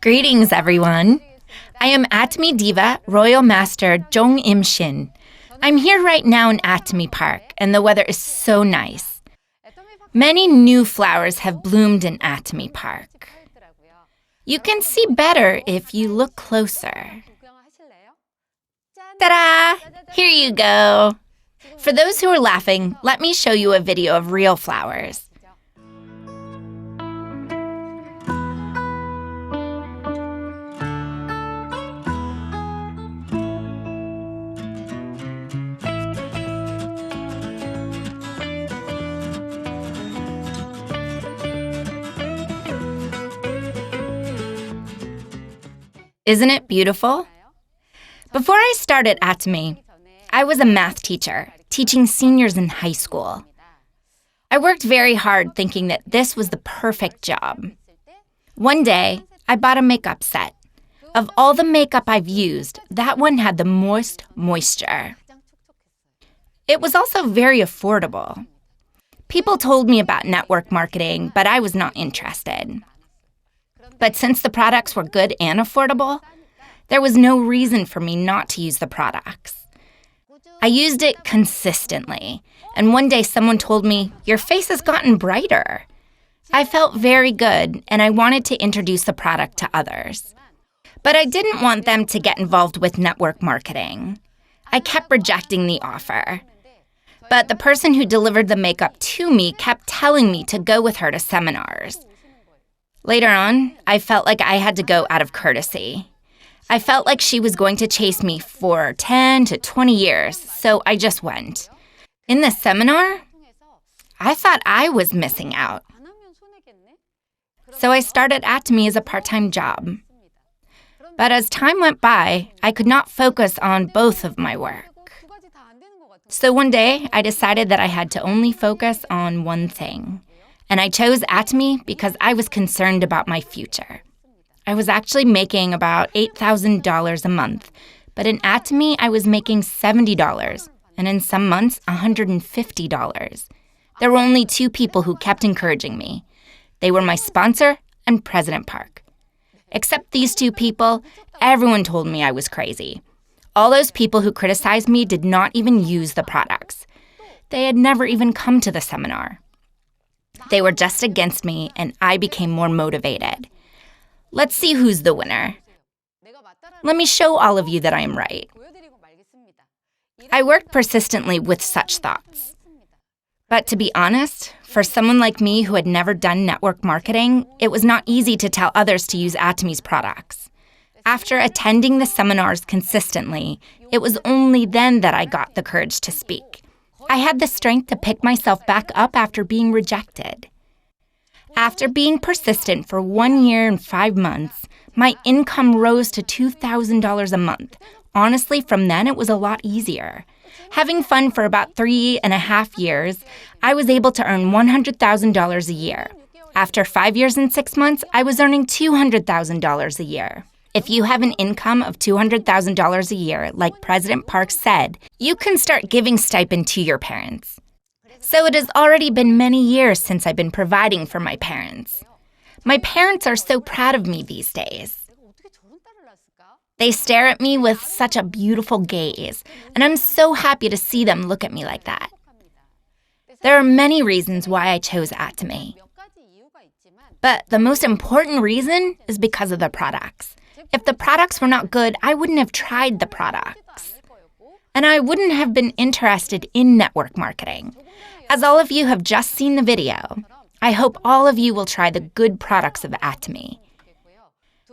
Greetings, everyone. I am Atomy Diva Royal Master Jeong Im Shin. I'm here right now in Atomy Park, and the weather is so nice. Many new flowers have bloomed in Atomy Park. You can see better if you look closer. Ta-da! Here you go. For those who are laughing, let me show you a video of real flowers. Isn't it beautiful? Before I started Atomy, I was a math teacher, teaching seniors in high school. I worked very hard thinking that this was the perfect job. One day, I bought a makeup set. Of all the makeup I've used, that one had the most moisture. It was also very affordable. People told me about network marketing, but I was not interested. But since the products were good and affordable, there was no reason for me not to use the products. I used it consistently, and one day someone told me, "Your face has gotten brighter." I felt very good, and I wanted to introduce the product to others. But I didn't want them to get involved with network marketing. I kept rejecting the offer. But the person who delivered the makeup to me kept telling me to go with her to seminars. Later on, I felt like I had to go out of courtesy. I felt like she was going to chase me for 10 to 20 years, so I just went. In the seminar, I thought I was missing out. So I started Atomy as a part-time job. But as time went by, I could not focus on both of my work. So one day, I decided that I had to only focus on one thing. And I chose Atomy because I was concerned about my future. I was actually making about $8,000 a month, but in Atomy, I was making $70, and in some months, $150. There were only two people who kept encouraging me. They were my sponsor and President Park. Except these two people, everyone told me I was crazy. All those people who criticized me did not even use the products. They had never even come to the seminar. They were just against me, and I became more motivated. Let's see who's the winner. Let me show all of you that I am right. I worked persistently with such thoughts. But to be honest, for someone like me who had never done network marketing, it was not easy to tell others to use Atomy's products. After attending the seminars consistently, it was only then that I got the courage to speak. I had the strength to pick myself back up after being rejected. After being persistent for 1 year and 5 months, my income rose to $2,000 a month. Honestly, from then it was a lot easier. Having fun for about 3.5 years, I was able to earn $100,000 a year. After 5 years and 6 months, I was earning $200,000 a year. If you have an income of $200,000 a year, like President Park said, you can start giving stipend to your parents. So it has already been many years since I've been providing for my parents. My parents are so proud of me these days. They stare at me with such a beautiful gaze, and I'm so happy to see them look at me like that. There are many reasons why I chose Atomy. But the most important reason is because of the products. If the products were not good, I wouldn't have tried the products. And I wouldn't have been interested in network marketing. As all of you have just seen the video, I hope all of you will try the good products of Atomy.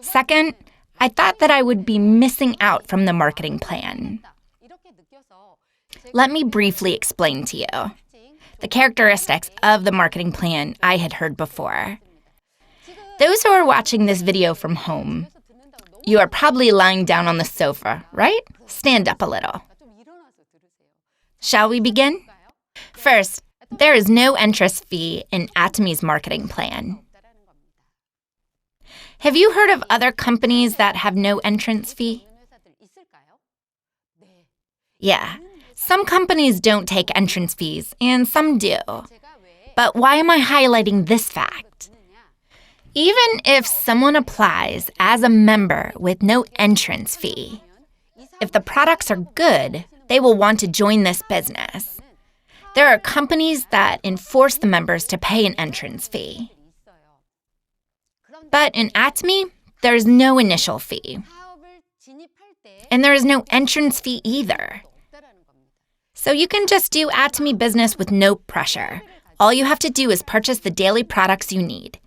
Second, I thought that I would be missing out from the marketing plan. Let me briefly explain to you the characteristics of the marketing plan I had heard before. Those who are watching this video from home, you are probably lying down on the sofa, right? Stand up a little. Shall we begin? First, there is no entrance fee in Atomy's marketing plan. Have you heard of other companies that have no entrance fee? Yeah, some companies don't take entrance fees, and some do. But why am I highlighting this fact? Even if someone applies as a member with no entrance fee, if the products are good, they will want to join this business. There are companies that enforce the members to pay an entrance fee. But in Atomy, there's no initial fee. And there is no entrance fee either. So you can just do Atomy business with no pressure. All you have to do is purchase the daily products you need.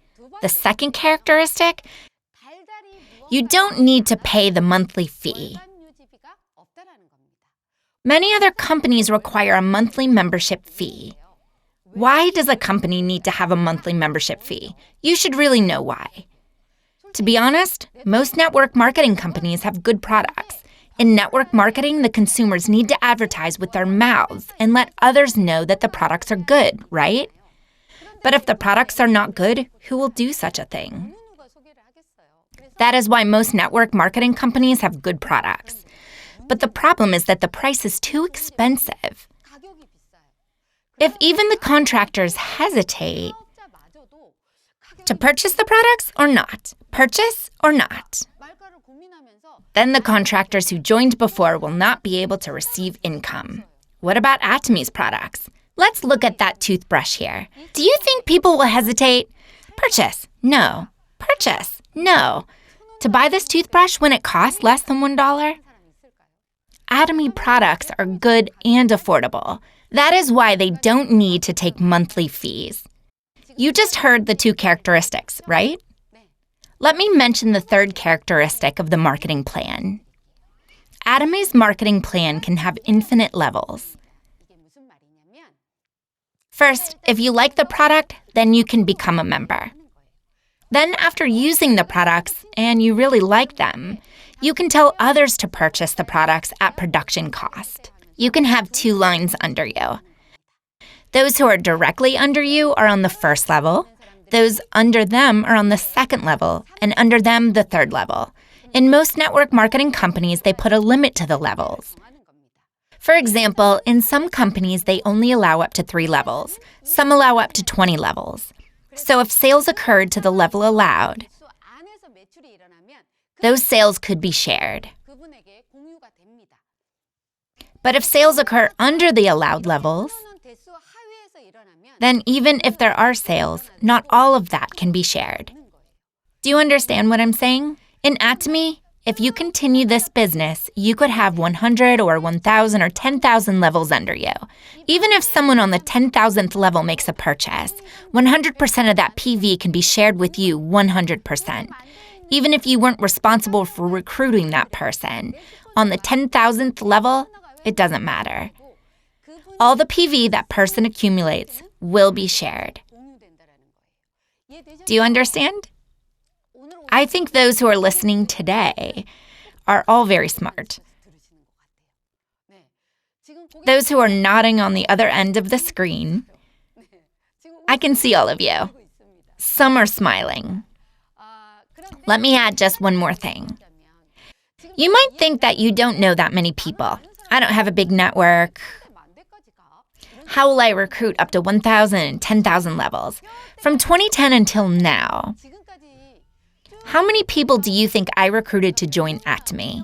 The second characteristic, you don't need to pay the monthly fee. Many other companies require a monthly membership fee. Why does a company need to have a monthly membership fee? You should really know why. To be honest, most network marketing companies have good products. In network marketing, the consumers need to advertise with their mouths and let others know that the products are good, right? But if the products are not good, who will do such a thing? That is why most network marketing companies have good products. But the problem is that the price is too expensive. If even the contractors hesitate to purchase the products or not, purchase or not, then the contractors who joined before will not be able to receive income. What about Atomy's products? Let's look at that toothbrush here. Do you think people will hesitate? Purchase? No. Purchase? No. To buy this toothbrush when it costs less than $1? Atomy products are good and affordable. That is why they don't need to take monthly fees. You just heard the two characteristics, right? Let me mention the third characteristic of the marketing plan. Atomy's marketing plan can have infinite levels. First, if you like the product, then you can become a member. Then after using the products and you really like them, you can tell others to purchase the products at production cost. You can have two lines under you. Those who are directly under you are on the first level. Those under them are on the second level, and under them the third level. In most network marketing companies, they put a limit to the levels. For example, in some companies, they only allow up to 3 levels. Some allow up to 20 levels. So if sales occurred to the level allowed, those sales could be shared. But if sales occur under the allowed levels, then even if there are sales, not all of that can be shared. Do you understand what I'm saying? In Atomy, if you continue this business, you could have 100 or 1,000 or 10,000 levels under you. Even if someone on the 10,000th level makes a purchase, 100% of that PV can be shared with you 100%. Even if you weren't responsible for recruiting that person, on the 10,000th level, it doesn't matter. All the PV that person accumulates will be shared. Do you understand? I think those who are listening today are all very smart. Those who are nodding on the other end of the screen, I can see all of you. Some are smiling. Let me add just one more thing. You might think that you don't know that many people. I don't have a big network. How will I recruit up to 1,000 and 10,000 levels? From 2010 until now, how many people do you think I recruited to join Atomy?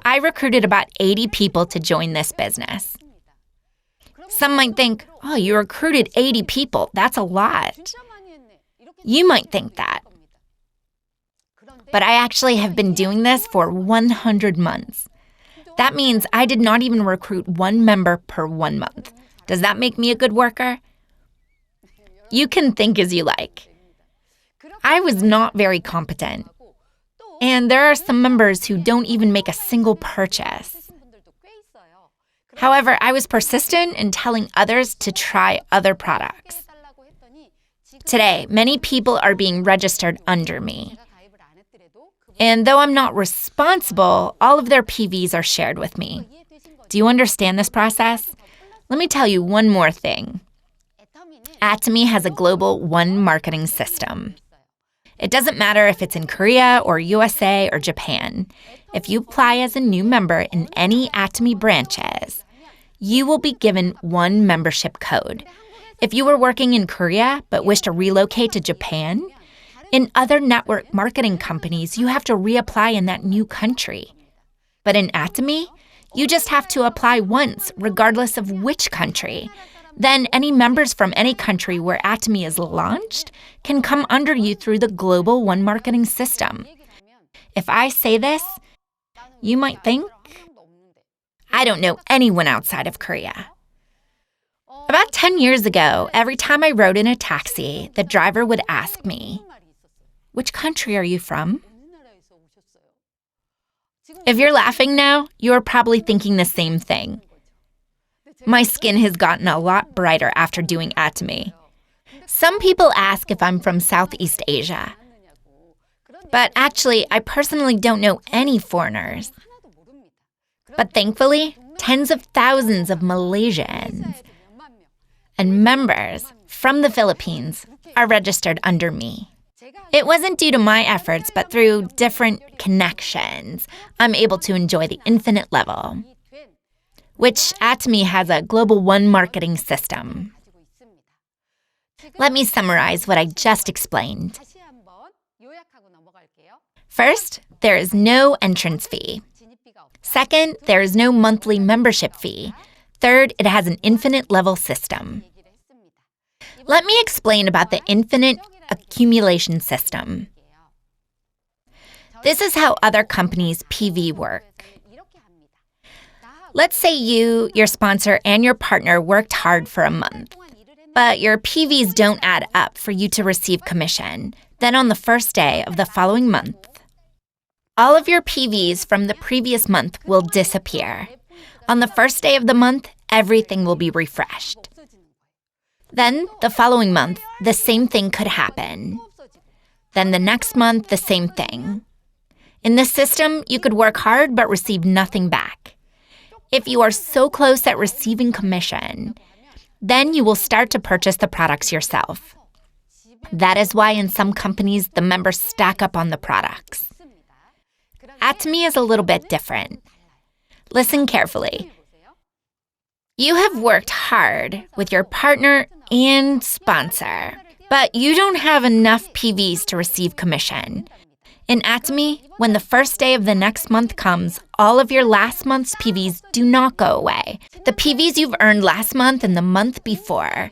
I recruited about 80 people to join this business. Some might think, oh, you recruited 80 people. That's a lot. You might think that. But I actually have been doing this for 100 months. That means I did not even recruit one member per 1 month. Does that make me a good worker? You can think as you like. I was not very competent. And there are some members who don't even make a single purchase. However, I was persistent in telling others to try other products. Today, many people are being registered under me. And though I'm not responsible, all of their PVs are shared with me. Do you understand this process? Let me tell you one more thing. Atomy has a global one marketing system. It doesn't matter if it's in Korea or USA or Japan. If you apply as a new member in any Atomy branches, you will be given one membership code. If you were working in Korea but wish to relocate to Japan, in other network marketing companies, you have to reapply in that new country. But in Atomy, you just have to apply once, regardless of which country. Then any members from any country where Atomy is launched can come under you through the global one marketing system. If I say this, you might think, I don't know anyone outside of Korea. About 10 years ago, every time I rode in a taxi, the driver would ask me, "Which country are you from?" If you're laughing now, you're probably thinking the same thing. My skin has gotten a lot brighter after doing Atomy. Some people ask if I'm from Southeast Asia. But actually, I personally don't know any foreigners. But thankfully, tens of thousands of Malaysians and members from the Philippines are registered under me. It wasn't due to my efforts, but through different connections, I'm able to enjoy the infinite level, which Atomy has a global one marketing system. Let me summarize what I just explained. First, there is no entrance fee. Second, there is no monthly membership fee. Third, it has an infinite level system. Let me explain about the infinite accumulation system. This is how other companies' PV work. Let's say you, your sponsor, and your partner worked hard for a month, but your PVs don't add up for you to receive commission. Then on the first day of the following month, all of your PVs from the previous month will disappear. On the first day of the month, everything will be refreshed. Then, the following month, the same thing could happen. Then the next month, the same thing. In this system, you could work hard but receive nothing back. If you are so close at receiving commission, then you will start to purchase the products yourself. That is why in some companies, the members stack up on the products. Atomy is a little bit different. Listen carefully. You have worked hard with your partner and sponsor, but you don't have enough PVs to receive commission. In Atomy, when the first day of the next month comes, all of your last month's PVs do not go away. The PVs you've earned last month and the month before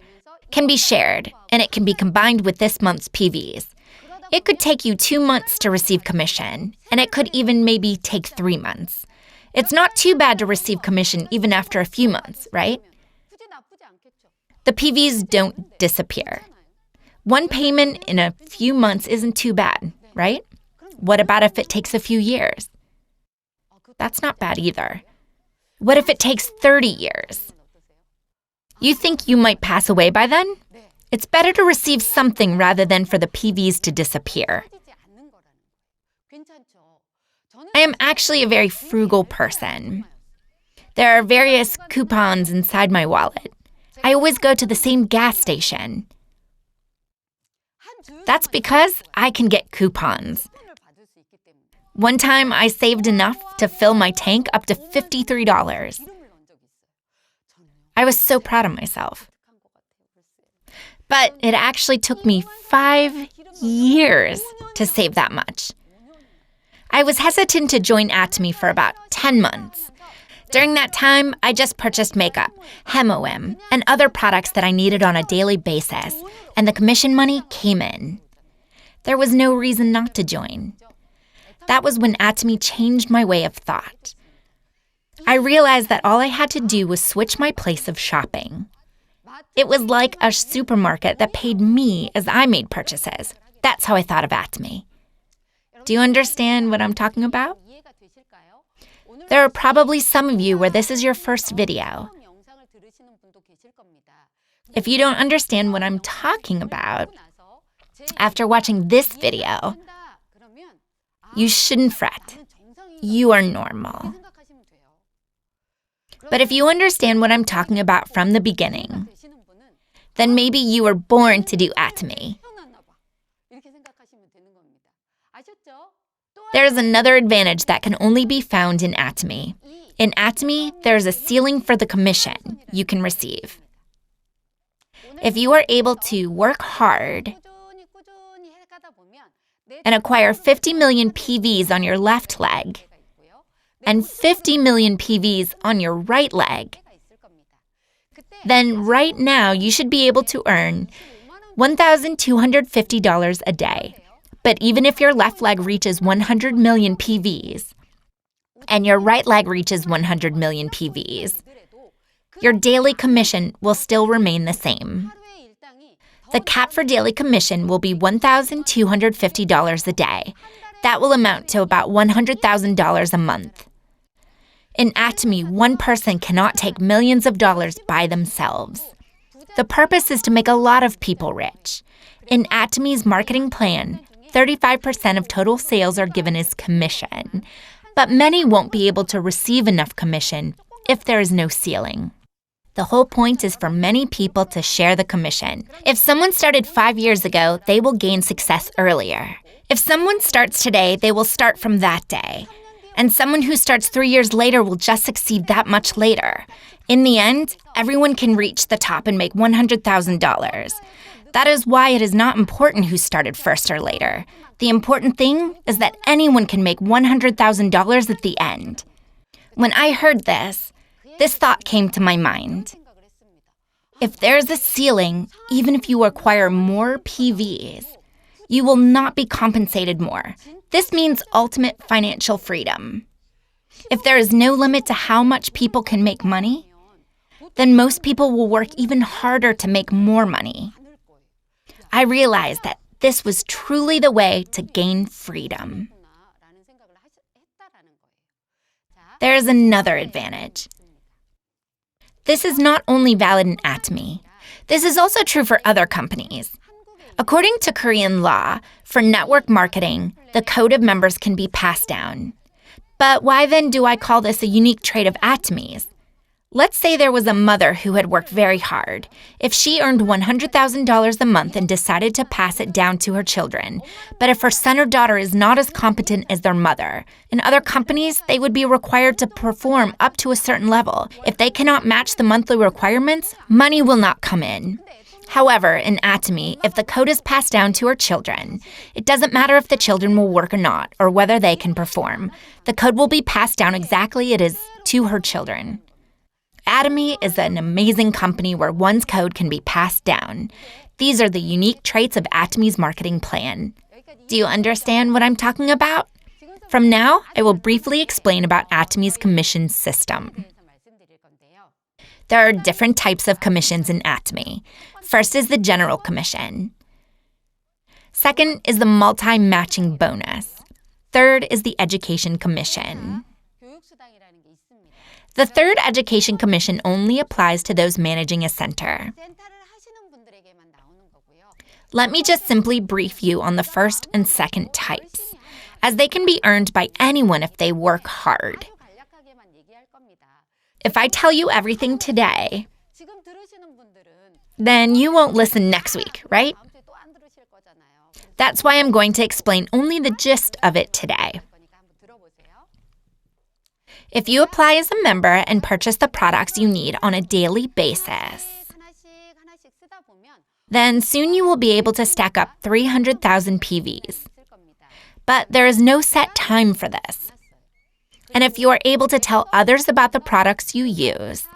can be shared, and it can be combined with this month's PVs. It could take you 2 months to receive commission, and it could even maybe take 3 months. It's not too bad to receive commission even after a few months, right? The PVs don't disappear. One payment in a few months isn't too bad, right? What about if it takes a few years? That's not bad either. What if it takes 30 years? You think you might pass away by then? It's better to receive something rather than for the PVs to disappear. I am actually a very frugal person. There are various coupons inside my wallet. I always go to the same gas station. That's because I can get coupons. One time, I saved enough to fill my tank up to $53. I was so proud of myself. But it actually took me 5 years to save that much. I was hesitant to join Atomy for about 10 months. During that time, I just purchased makeup, Hem-O-M, and other products that I needed on a daily basis, and the commission money came in. There was no reason not to join. That was when Atomy changed my way of thought. I realized that all I had to do was switch my place of shopping. It was like a supermarket that paid me as I made purchases. That's how I thought of Atomy. Do you understand what I'm talking about? There are probably some of you where this is your first video. If you don't understand what I'm talking about, after watching this video, you shouldn't fret. You are normal. But if you understand what I'm talking about from the beginning, then maybe you were born to do Atomy. There is another advantage that can only be found in Atomy. In Atomy, there is a ceiling for the commission you can receive. If you are able to work hard and acquire 50 million PVs on your left leg and 50 million PVs on your right leg, then right now you should be able to earn $1,250 a day. But even if your left leg reaches 100 million PVs and your right leg reaches 100 million PVs, your daily commission will still remain the same. The cap for daily commission will be $1,250 a day. That will amount to about $100,000 a month. In Atomy, one person cannot take millions of dollars by themselves. The purpose is to make a lot of people rich. In Atomy's marketing plan, 35% of total sales are given as commission, but many won't be able to receive enough commission if there is no ceiling. The whole point is for many people to share the commission. If someone started 5 years ago, they will gain success earlier. If someone starts today, they will start from that day. And someone who starts 3 years later will just succeed that much later. In the end, everyone can reach the top and make $100,000. That is why it is not important who started first or later. The important thing is that anyone can make $100,000 at the end. When I heard this thought came to my mind. If there's a ceiling, even if you acquire more PVs, you will not be compensated more. This means ultimate financial freedom. If there is no limit to how much people can make money, then most people will work even harder to make more money. I realized that this was truly the way to gain freedom. There is another advantage. This is not only valid in Atomy. This is also true for other companies. According to Korean law, for network marketing, the code of members can be passed down. But why then do I call this a unique trait of Atomy's? Let's say there was a mother who had worked very hard. If she earned $100,000 a month and decided to pass it down to her children, but if her son or daughter is not as competent as their mother, in other companies, they would be required to perform up to a certain level. If they cannot match the monthly requirements, money will not come in. However, in Atomy, if the code is passed down to her children, it doesn't matter if the children will work or not, or whether they can perform. The code will be passed down exactly as it is to her children. Atomy is an amazing company where one's code can be passed down. These are the unique traits of Atomy's marketing plan. Do you understand what I'm talking about? From now, I will briefly explain about Atomy's commission system. There are different types of commissions in Atomy. First is the general commission. Second is the multi-matching bonus. Third is the education commission. The third education commission only applies to those managing a center. Let me just simply brief you on the first and second types, as they can be earned by anyone if they work hard. If I tell you everything today, then you won't listen next week, right? That's why I'm going to explain only the gist of it today. If you apply as a member and purchase the products you need on a daily basis, then soon you will be able to stack up 300,000 PVs. But there is no set time for this. And if you are able to tell others about the products you use,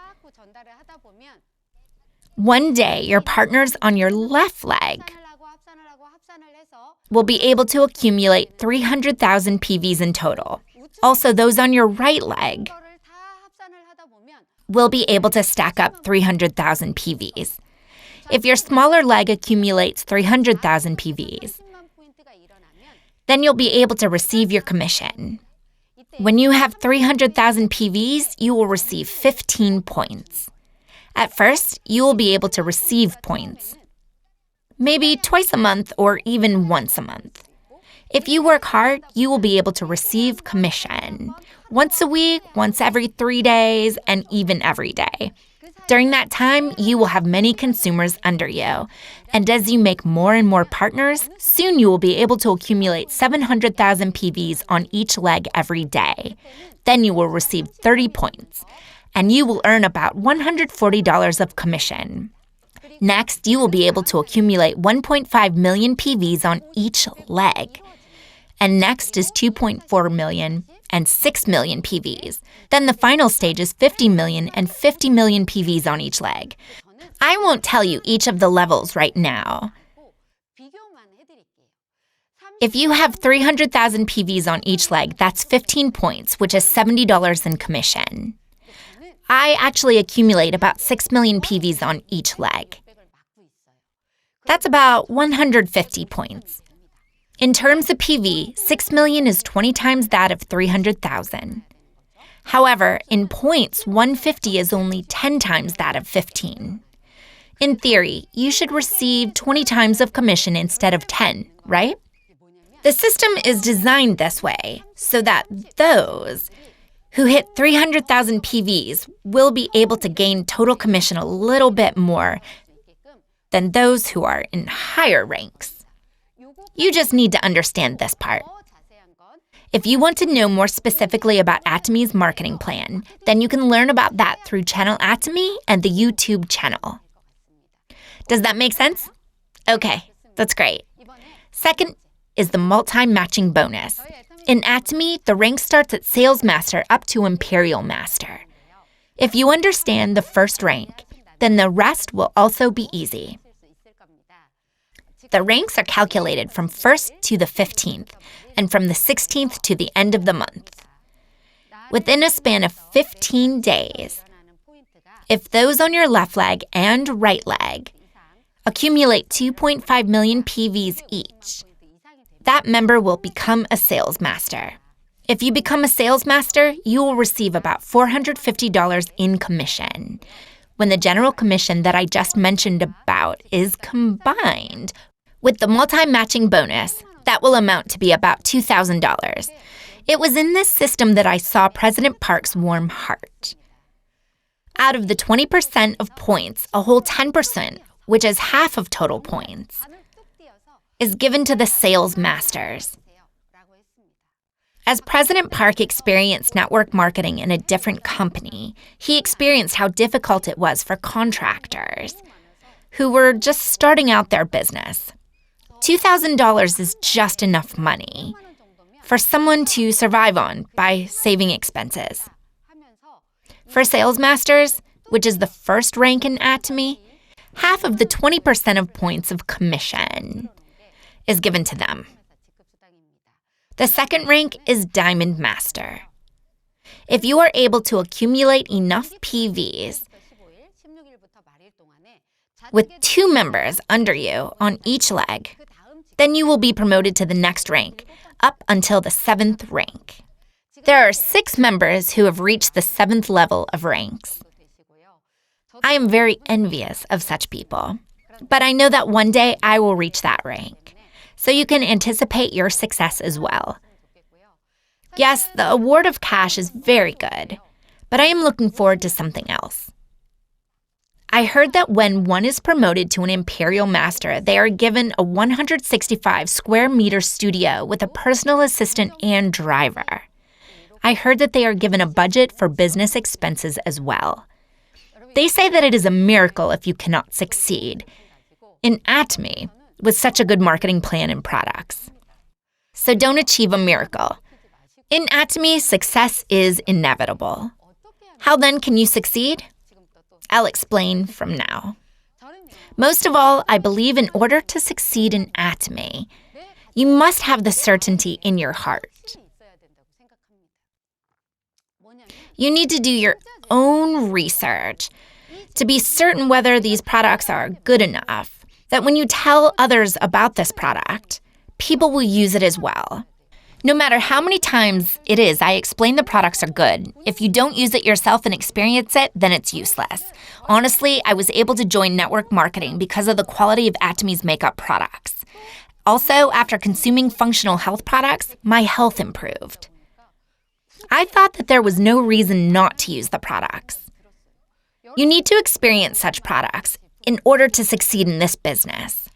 one day your partners on your left leg will be able to accumulate 300,000 PVs in total. Also, those on your right leg will be able to stack up 300,000 PVs. If your smaller leg accumulates 300,000 PVs, then you'll be able to receive your commission. When you have 300,000 PVs, you will receive 15 points. At first, you will be able to receive points, maybe twice a month or even once a month. If you work hard, you will be able to receive commission once a week, once every 3 days, and even every day. During that time, you will have many consumers under you. And as you make more and more partners, soon you will be able to accumulate 700,000 PVs on each leg every day. Then you will receive 30 points, and you will earn about $140 of commission. Next, you will be able to accumulate 1.5 million PVs on each leg. And next is 2.4 million and 6 million PVs. Then the final stage is 50 million and 50 million PVs on each leg. I won't tell you each of the levels right now. If you have 300,000 PVs on each leg, that's 15 points, which is $70 in commission. I actually accumulate about 6 million PVs on each leg. That's about 150 points. In terms of PV, 6 million is 20 times that of 300,000. However, in points, 150 is only 10 times that of 15. In theory, you should receive 20 times of commission instead of 10, right? The system is designed this way so that those who hit 300,000 PVs will be able to gain total commission a little bit more than those who are in higher ranks. You just need to understand this part. If you want to know more specifically about Atomy's marketing plan, then you can learn about that through channel Atomy and the YouTube channel. Does that make sense? Okay, that's great. Second is the multi-matching bonus. In Atomy, the rank starts at Sales Master up to Imperial Master. If you understand the first rank, then the rest will also be easy. The ranks are calculated from 1st to the 15th, and from the 16th to the end of the month. Within a span of 15 days, if those on your left leg and right leg accumulate 2.5 million PVs each, that member will become a sales master. If you become a sales master, you will receive about $450 in commission. When the general commission that I just mentioned about is combined with the multi-matching bonus, that will amount to be about $2,000. It was in this system that I saw President Park's warm heart. Out of the 20% of points, a whole 10%, which is half of total points, is given to the sales masters. As President Park experienced network marketing in a different company, he experienced how difficult it was for contractors who were just starting out their business. $2,000 is just enough money for someone to survive on by saving expenses. For sales masters, which is the first rank in Atomy, half of the 20% of points of commission is given to them. The second rank is Diamond Master. If you are able to accumulate enough PVs with 2 members under you on each leg, then you will be promoted to the next rank, up until the 7th rank. There are 6 members who have reached the 7th level of ranks. I am very envious of such people, but I know that one day I will reach that rank. So you can anticipate your success as well. Yes, the award of cash is very good, but I am looking forward to something else. I heard that when one is promoted to an Imperial Master, they are given a 165 square meter studio with a personal assistant and driver. I heard that they are given a budget for business expenses as well. They say that it is a miracle if you cannot succeed in Atomy with such a good marketing plan and products. So don't achieve a miracle. In Atomy, success is inevitable. How then can you succeed? I'll explain from now. Most of all, I believe in order to succeed in Atomy, you must have the certainty in your heart. You need to do your own research to be certain whether these products are good enough that when you tell others about this product, people will use it as well. No matter how many times it is I explain the products are good, if you don't use it yourself and experience it, then it's useless. Honestly, I was able to join network marketing because of the quality of Atomy's makeup products. Also, after consuming functional health products, my health improved. I thought that there was no reason not to use the products. You need to experience such products in order to succeed in this business.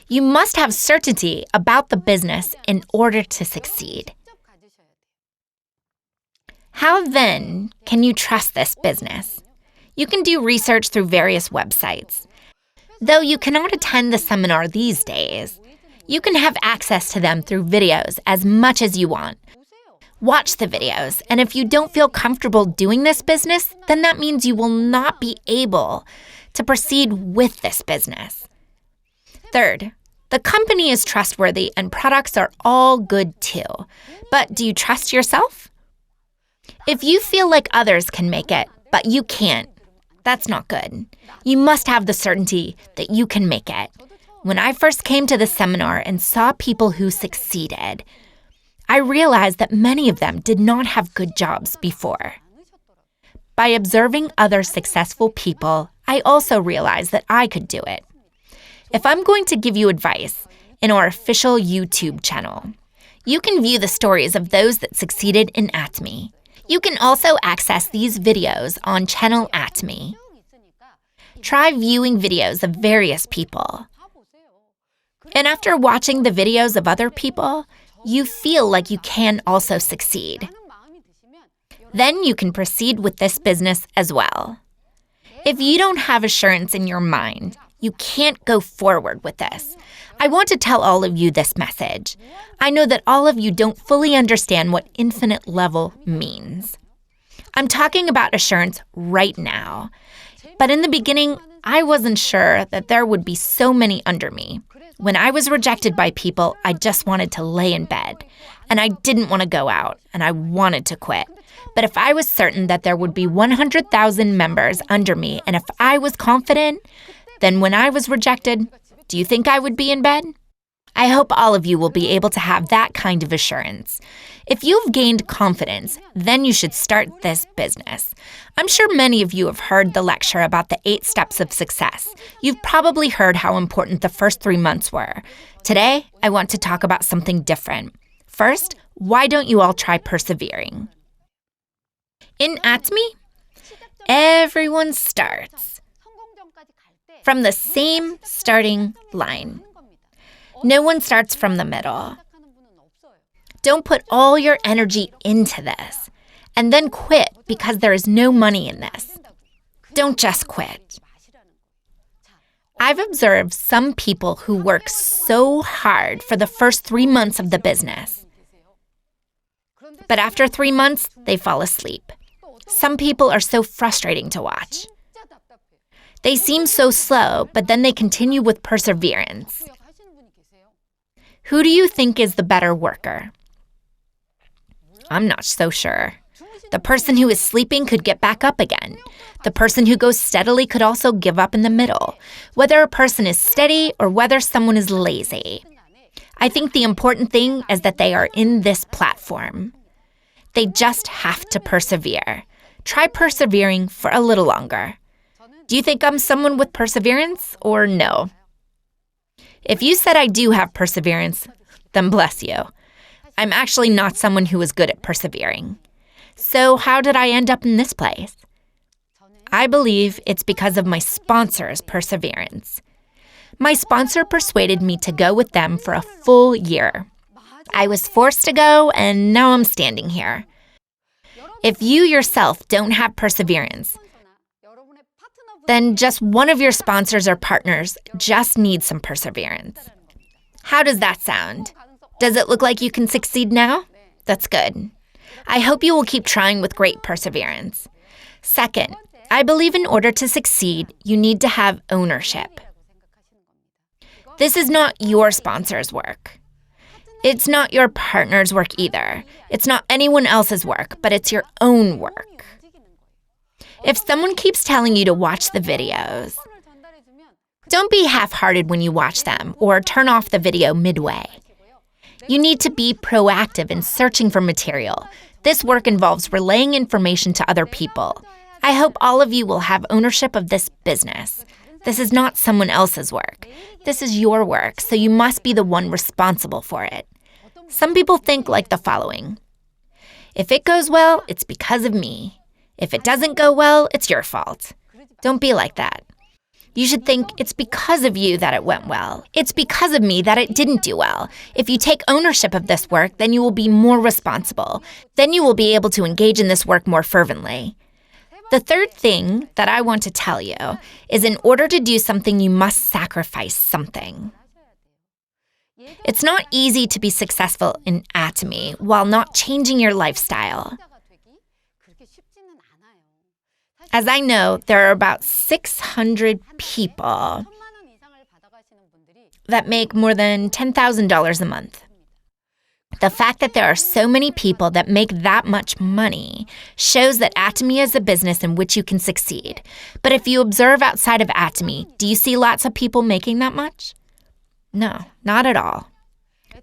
You must have certainty about the business in order to succeed. How then can you trust this business? You can do research through various websites. Though you cannot attend the seminar these days, you can have access to them through videos as much as you want. Watch the videos, and if you don't feel comfortable doing this business, then that means you will not be able to proceed with this business. Third, the company is trustworthy and products are all good too. But do you trust yourself? If you feel like others can make it, but you can't, that's not good. You must have the certainty that you can make it. When I first came to the seminar and saw people who succeeded, I realized that many of them did not have good jobs before. By observing other successful people, I also realized that I could do it. If I'm going to give you advice in our official YouTube channel, you can view the stories of those that succeeded in Atomy. You can also access these videos on channel Atomy. Try viewing videos of various people. And after watching the videos of other people, you feel like you can also succeed. Then you can proceed with this business as well. If you don't have assurance in your mind, you can't go forward with this. I want to tell all of you this message. I know that all of you don't fully understand what infinite level means. I'm talking about assurance right now. But in the beginning, I wasn't sure that there would be so many under me. When I was rejected by people, I just wanted to lay in bed. And I didn't want to go out, and I wanted to quit. But if I was certain that there would be 100,000 members under me, and if I was confident, then when I was rejected, do you think I would be in bed? I hope all of you will be able to have that kind of assurance. If you've gained confidence, then you should start this business. I'm sure many of you have heard the lecture about the 8 steps of success. You've probably heard how important the first 3 months were. Today, I want to talk about something different. First, why don't you all try persevering? In Atomy, everyone starts from the same starting line. No one starts from the middle. Don't put all your energy into this and then quit because there is no money in this. Don't just quit. I've observed some people who work so hard for the first 3 months of the business. But after 3 months, they fall asleep. Some people are so frustrating to watch. They seem so slow, but then they continue with perseverance. Who do you think is the better worker? I'm not so sure. The person who is sleeping could get back up again. The person who goes steadily could also give up in the middle, whether a person is steady or whether someone is lazy. I think the important thing is that they are in this platform. They just have to persevere. Try persevering for a little longer. Do you think I'm someone with perseverance or no? If you said I do have perseverance, then bless you. I'm actually not someone who is good at persevering. So how did I end up in this place? I believe it's because of my sponsor's perseverance. My sponsor persuaded me to go with them for a full year. I was forced to go, and now I'm standing here. If you yourself don't have perseverance, then just one of your sponsors or partners just needs some perseverance. How does that sound? Does it look like you can succeed now? That's good. I hope you will keep trying with great perseverance. Second, I believe in order to succeed, you need to have ownership. This is not your sponsor's work. It's not your partner's work either. It's not anyone else's work, but it's your own work. If someone keeps telling you to watch the videos, don't be half-hearted when you watch them or turn off the video midway. You need to be proactive in searching for material. This work involves relaying information to other people. I hope all of you will have ownership of this business. This is not someone else's work. This is your work, so you must be the one responsible for it. Some people think like the following. If it goes well, it's because of me. If it doesn't go well, it's your fault. Don't be like that. You should think it's because of you that it went well. It's because of me that it didn't do well. If you take ownership of this work, then you will be more responsible. Then you will be able to engage in this work more fervently. The third thing that I want to tell you is in order to do something, you must sacrifice something. It's not easy to be successful in Atomy while not changing your lifestyle. As I know, there are about 600 people that make more than $10,000 a month. The fact that there are so many people that make that much money shows that Atomy is a business in which you can succeed. But if you observe outside of Atomy, do you see lots of people making that much? No, not at all.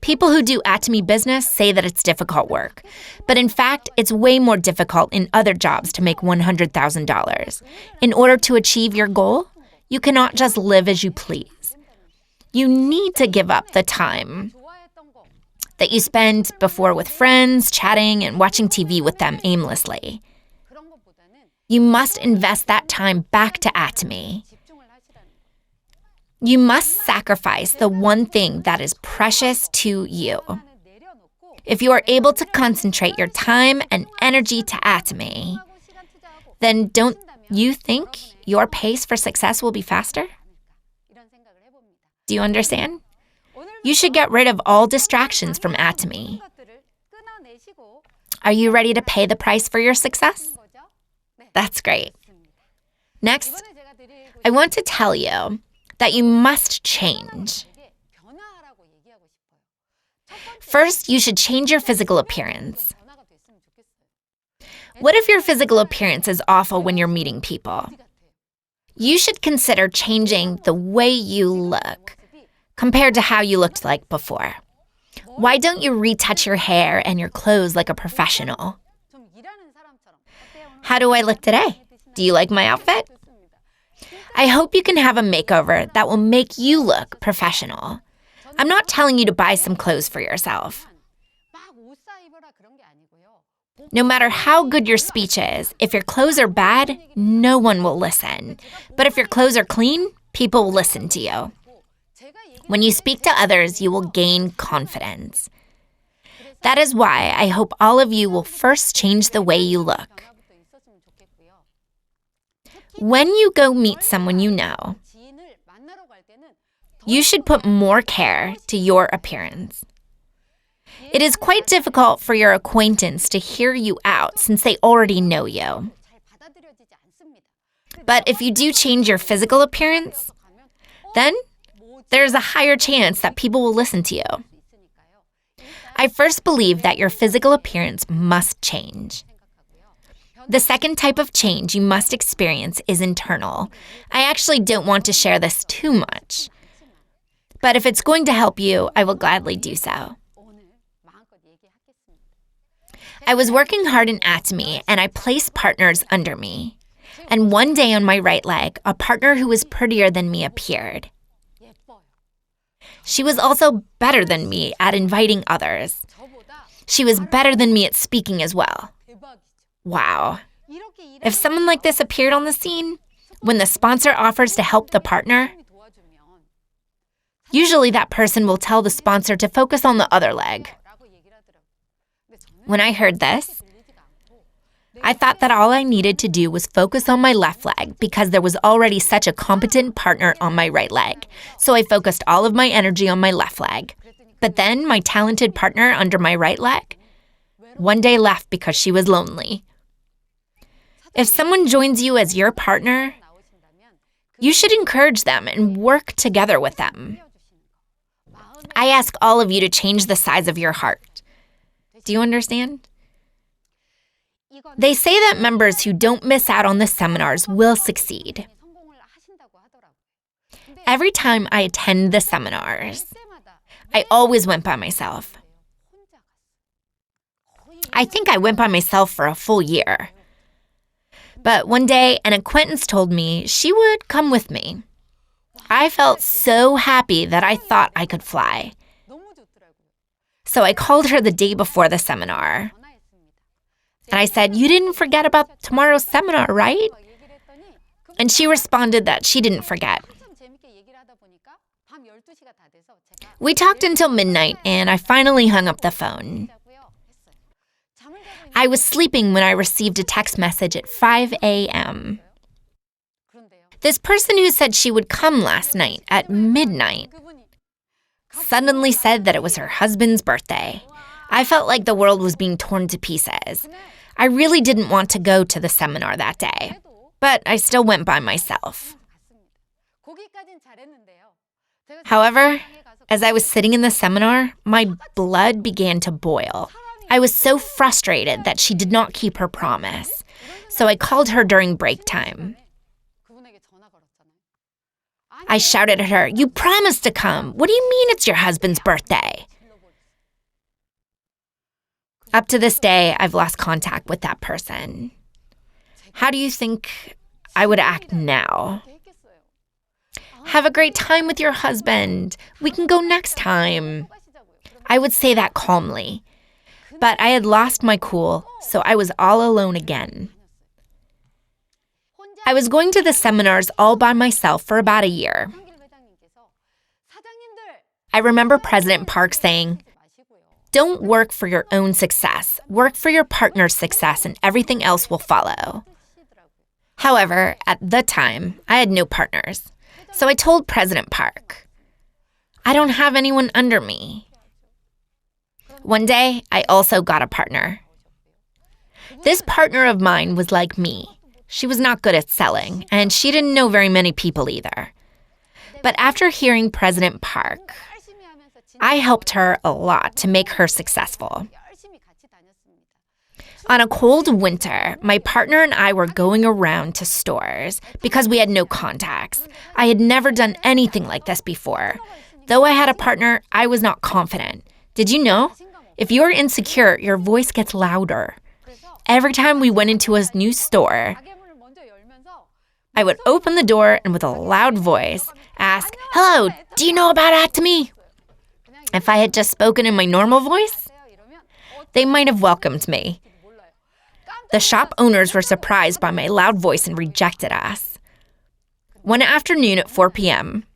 People who do Atomy business say that it's difficult work. But in fact, it's way more difficult in other jobs to make $100,000. In order to achieve your goal, you cannot just live as you please. You need to give up the time that you spend before with friends, chatting, and watching TV with them aimlessly. You must invest that time back to Atomy. You must sacrifice the one thing that is precious to you. If you are able to concentrate your time and energy to Atomy, then don't you think your pace for success will be faster? Do you understand? You should get rid of all distractions from Atomy. Are you ready to pay the price for your success? That's great. Next, I want to tell you that you must change. First, you should change your physical appearance. What if your physical appearance is awful when you're meeting people? You should consider changing the way you look compared to how you looked like before. Why don't you retouch your hair and your clothes like a professional? How do I look today? Do you like my outfit? I hope you can have a makeover that will make you look professional. I'm not telling you to buy some clothes for yourself. No matter how good your speech is, if your clothes are bad, no one will listen. But if your clothes are clean, people will listen to you. When you speak to others, you will gain confidence. That is why I hope all of you will first change the way you look. When you go meet someone you know, you should put more care to your appearance. It is quite difficult for your acquaintance to hear you out since they already know you. But if you do change your physical appearance, then there's a higher chance that people will listen to you. I first believe that your physical appearance must change. The second type of change you must experience is internal. I actually don't want to share this too much. But if it's going to help you, I will gladly do so. I was working hard in Atomy, and I placed partners under me. And one day on my right leg, a partner who was prettier than me appeared. She was also better than me at inviting others. She was better than me at speaking as well. Wow. If someone like this appeared on the scene, when the sponsor offers to help the partner, usually that person will tell the sponsor to focus on the other leg. When I heard this, I thought that all I needed to do was focus on my left leg because there was already such a competent partner on my right leg. So I focused all of my energy on my left leg. But then my talented partner under my right leg one day left because she was lonely. If someone joins you as your partner, you should encourage them and work together with them. I ask all of you to change the size of your heart. Do you understand? They say that members who don't miss out on the seminars will succeed. Every time I attend the seminars, I always went by myself. I think I went by myself for a full year. But one day, an acquaintance told me she would come with me. I felt so happy that I thought I could fly. So I called her the day before the seminar. And I said, "You didn't forget about tomorrow's seminar, right?" And she responded that she didn't forget. We talked until midnight, and I finally hung up the phone. I was sleeping when I received a text message at 5 a.m. This person who said she would come last night at midnight suddenly said that it was her husband's birthday. I felt like the world was being torn to pieces. I really didn't want to go to the seminar that day, but I still went by myself. However, as I was sitting in the seminar, my blood began to boil. I was so frustrated that she did not keep her promise, so I called her during break time. I shouted at her, "You promised to come. What do you mean it's your husband's birthday?" Up to this day, I've lost contact with that person. How do you think I would act now? "Have a great time with your husband. We can go next time." I would say that calmly, but I had lost my cool, so I was all alone again. I was going to the seminars all by myself for about a year. I remember President Park saying, "Don't work for your own success. Work for your partner's success and everything else will follow." However, at the time, I had no partners. So I told President Park, "I don't have anyone under me." One day, I also got a partner. This partner of mine was like me. She was not good at selling, and she didn't know very many people either. But after hearing President Park, I helped her a lot to make her successful. On a cold winter, my partner and I were going around to stores because we had no contacts. I had never done anything like this before. Though I had a partner, I was not confident. Did you know? If you are insecure, your voice gets louder. Every time we went into a new store, I would open the door and with a loud voice ask, "Hello, do you know about Atomy?" If I had just spoken in my normal voice, they might have welcomed me. The shop owners were surprised by my loud voice and rejected us. One afternoon at 4 p.m.,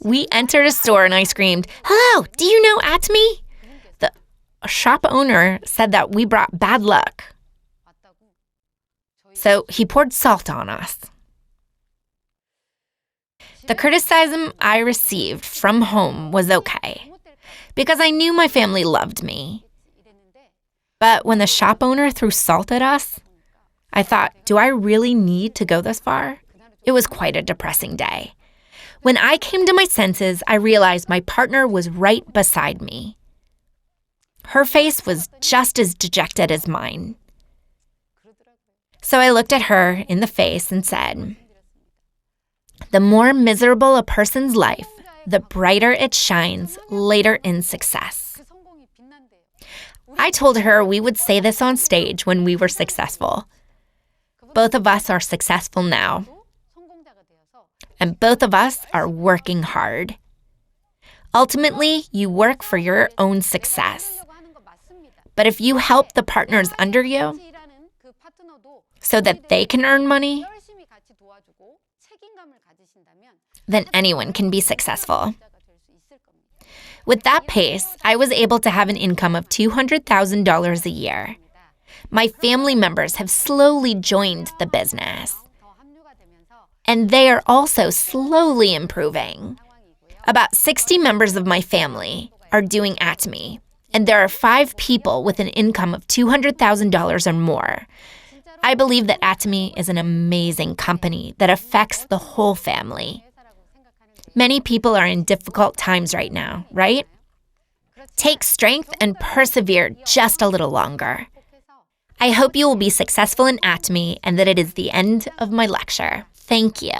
we entered a store and I screamed, "Hello, do you know Atomy?" The shop owner said that we brought bad luck. So he poured salt on us. The criticism I received from home was okay, because I knew my family loved me. But when the shop owner threw salt at us, I thought, do I really need to go this far? It was quite a depressing day. When I came to my senses, I realized my partner was right beside me. Her face was just as dejected as mine. So I looked at her in the face and said, "The more miserable a person's life, the brighter it shines later in success." I told her we would say this on stage when we were successful. Both of us are successful now. And both of us are working hard. Ultimately, you work for your own success. But if you help the partners under you so that they can earn money, then anyone can be successful. With that pace, I was able to have an income of $200,000 a year. My family members have slowly joined the business. And they are also slowly improving. About 60 members of my family are doing Atomy, and there are 5 people with an income of $200,000 or more. I believe that Atomy is an amazing company that affects the whole family. Many people are in difficult times right now, right? Take strength and persevere just a little longer. I hope you will be successful in Atomy and that it is the end of my lecture. Thank you.